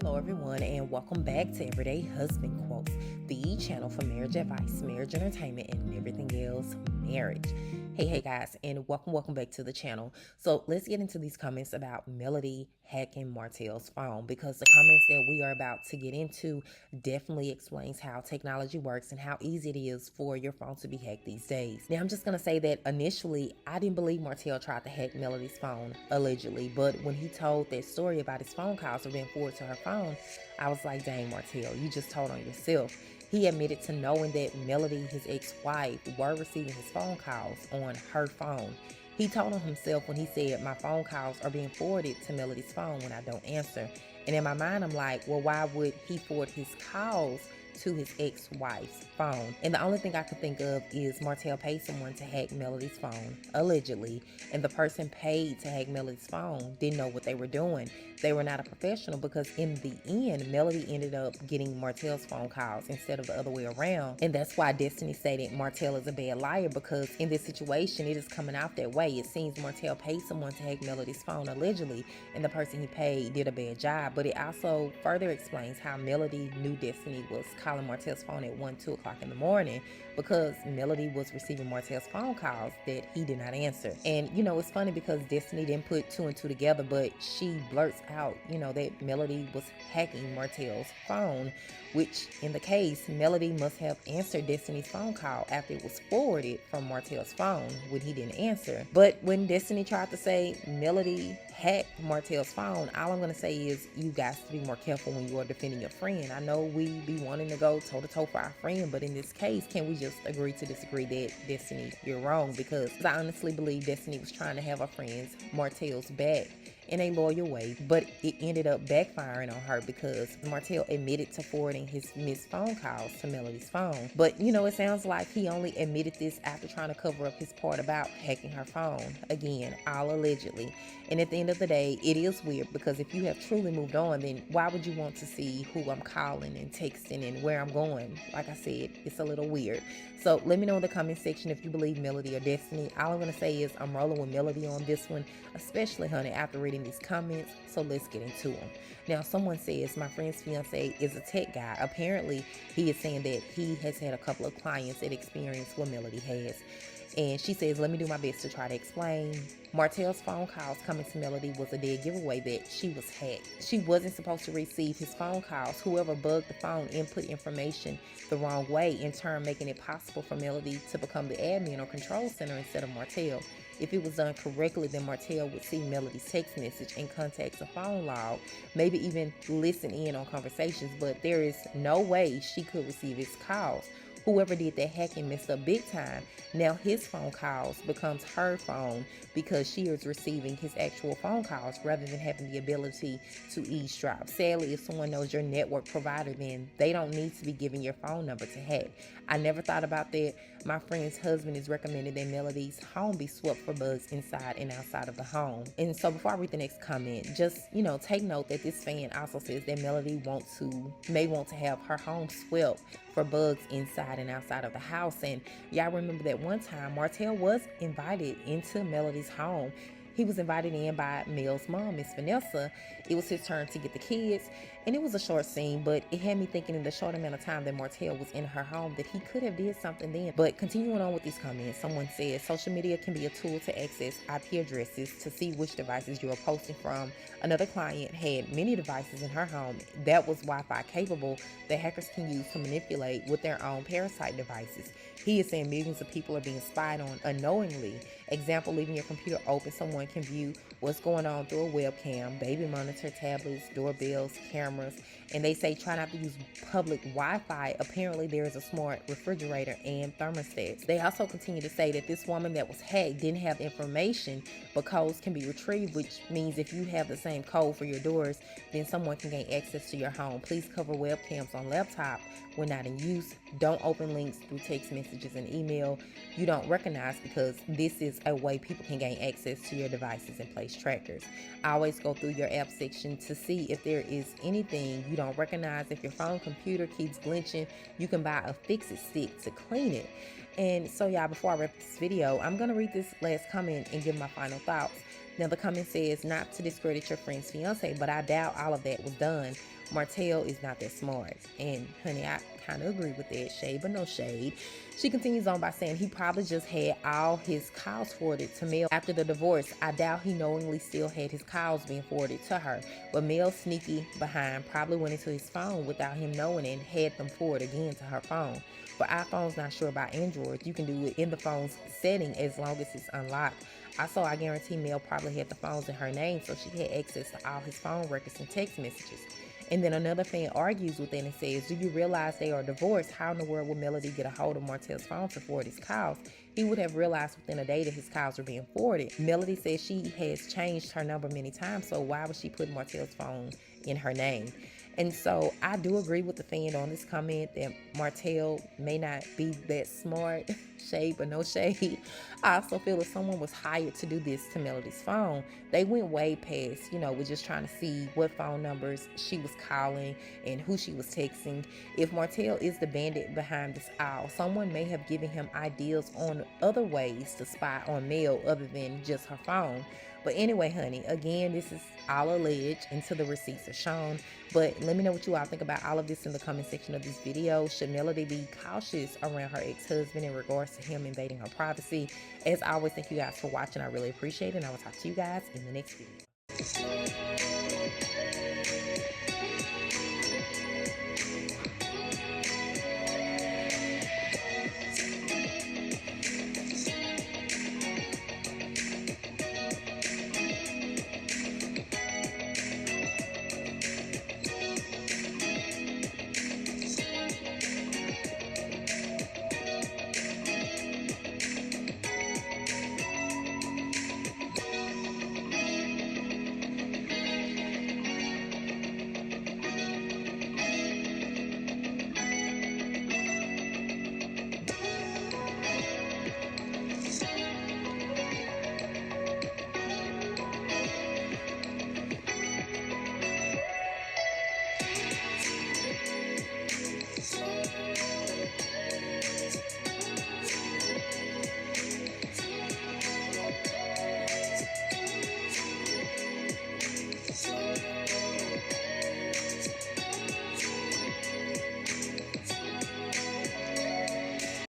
Hello everyone, and welcome back to Everyday Husband Quotes, the channel for marriage advice, marriage entertainment, and everything else marriage. Hey guys, and welcome back to the channel. So let's get into these comments about Melody hacking Martell's phone, because the comments that we are about to get into definitely explains how technology works and how easy it is for your phone to be hacked these days. Now, I'm just gonna say that initially I didn't believe Martell tried to hack Melody's phone, allegedly, but when he told that story about his phone calls being forwarded to her phone, I was like, dang, Martell, you just told on yourself. He admitted to knowing that Melody, his ex-wife, were receiving his phone calls on her phone. He told on himself when he said, my phone calls are being forwarded to Melody's phone when I don't answer. And in my mind, I'm like, well, why would he forward his calls to his ex-wife's phone? And the only thing I could think of is Martell paid someone to hack Melody's phone, allegedly, and the person paid to hack Melody's phone didn't know what they were doing. They were not a professional, because in the end, Melody ended up getting Martell's phone calls instead of the other way around. And that's why Destiny stated Martell is a bad liar, because in this situation, it is coming out that way. It seems Martell paid someone to hack Melody's phone, allegedly, and the person he paid did a bad job. But it also further explains how Melody knew Destiny was calling Martell's phone at 1, 2 o'clock in the morning, because Melody was receiving Martell's phone calls that he did not answer. And you know, it's funny because Destiny didn't put 2 and 2 together, but she blurts out, you know, that Melody was hacking Martell's phone, which in the case, Melody must have answered Destiny's phone call after it was forwarded from Martell's phone when he didn't answer. But when Destiny tried to say Melody hacked Martell's phone, all I'm going to say is you guys to be more careful when you are defending your friend. I know we be wanting to go toe to toe for our friend, but in this case, can we just agree to disagree that Destiny, you're wrong? Because I honestly believe Destiny was trying to have her friend's Martell's back in a loyal way, but it ended up backfiring on her because Martell admitted to forwarding his missed phone calls to Melody's phone. But you know, it sounds like he only admitted this after trying to cover up his part about hacking her phone. Again, all allegedly. And at the end of the day, it is weird, because if you have truly moved on, then why would you want to see who I'm calling and texting and where I'm going? Like I said, it's a little weird. So let me know in the comment section if you believe Melody or Destiny. All I'm going to say is I'm rolling with Melody on this one, especially, honey, after reading these comments. So let's get into them. Now, someone says my friend's fiance is a tech guy. Apparently, he is saying that he has had a couple of clients that experience what Melody has. And she says, let me do my best to try to explain. Martell's phone calls coming to Melody was a dead giveaway that she was hacked. She wasn't supposed to receive his phone calls. Whoever bugged the phone input information the wrong way, in turn making it possible for Melody to become the admin or control center instead of Martell. If it was done correctly, then Martell would see Melody's text message and contacts a phone log, maybe even listen in on conversations, but there is no way she could receive his calls. Whoever did that hacking messed up big time. Now his phone calls becomes her phone, because she is receiving his actual phone calls rather than having the ability to eavesdrop. Sadly, if someone knows your network provider, then they don't need to be giving your phone number to hack. I never thought about that. My friend's husband is recommending that Melody's home be swept for bugs inside and outside of the home. And so before I read the next comment, just, you know, take note that this fan also says that Melody may want to have her home swept for bugs inside and outside of the house. And y'all remember that one time Martell was invited into Melody's home. He was invited in by Mel's mom, Miss Vanessa. It was his turn to get the kids, and it was a short scene, but it had me thinking in the short amount of time that Martell was in her home that he could have did something then. But continuing on with these comments, someone says social media can be a tool to access IP addresses to see which devices you are posting from. Another client had many devices in her home that was Wi-Fi capable that hackers can use to manipulate with their own parasite devices. He is saying millions of people are being spied on unknowingly. Example, leaving your computer open, someone can view what's going on through a webcam, baby monitor, tablets, doorbells, cameras, and they say try not to use public Wi-Fi. Apparently there is a smart refrigerator and thermostats. They also continue to say that this woman that was hacked didn't have information, but codes can be retrieved, which means if you have the same code for your doors, then someone can gain access to your home. Please cover webcams on laptop when not in use. Don't open links through text messages and email you don't recognize, because this is a way people can gain access to your devices and place trackers. Always go through your app section to see if there is anything you don't recognize. If your phone computer keeps glitching, you can buy a fix-it stick to clean it. And so y'all, before I wrap this video, I'm going to read this last comment and give my final thoughts. Now the comment says, not to discredit your friend's fiance, but I doubt all of that was done. Martell is not that smart. And honey, I kind of agree with that. Shade but no shade. She continues on by saying he probably just had all his calls forwarded to Mel after the divorce. I doubt he knowingly still had his calls being forwarded to her, but Mel, sneaky behind, probably went into his phone without him knowing and had them forward again to her phone. For iPhones, not sure about Android, you can do it in the phone's setting as long as it's unlocked. Also, I guarantee Mel probably had the phones in her name, so she had access to all his phone records and text messages. And then another fan argues with it and says, do you realize they are divorced? How in the world would Melody get a hold of Martell's phone to forward his calls? He would have realized within a day that his calls were being forwarded. Melody says she has changed her number many times, so why would she put Martell's phone in her name? And so I do agree with the fan on this comment that Martell may not be that smart. Shade but no shade. I also feel if someone was hired to do this to Melody's phone, they went way past, we're just trying to see what phone numbers she was calling and who she was texting. If Martell is the bandit behind this all, someone may have given him ideas on other ways to spy on Mel other than just her phone. But anyway, honey, again, this is all alleged until the receipts are shown. But let me know what you all think about all of this in the comment section of this video. Should Melody be cautious around her ex-husband in regards to him invading her privacy? As always, thank you guys for watching. I really appreciate it. And I will talk to you guys in the next video.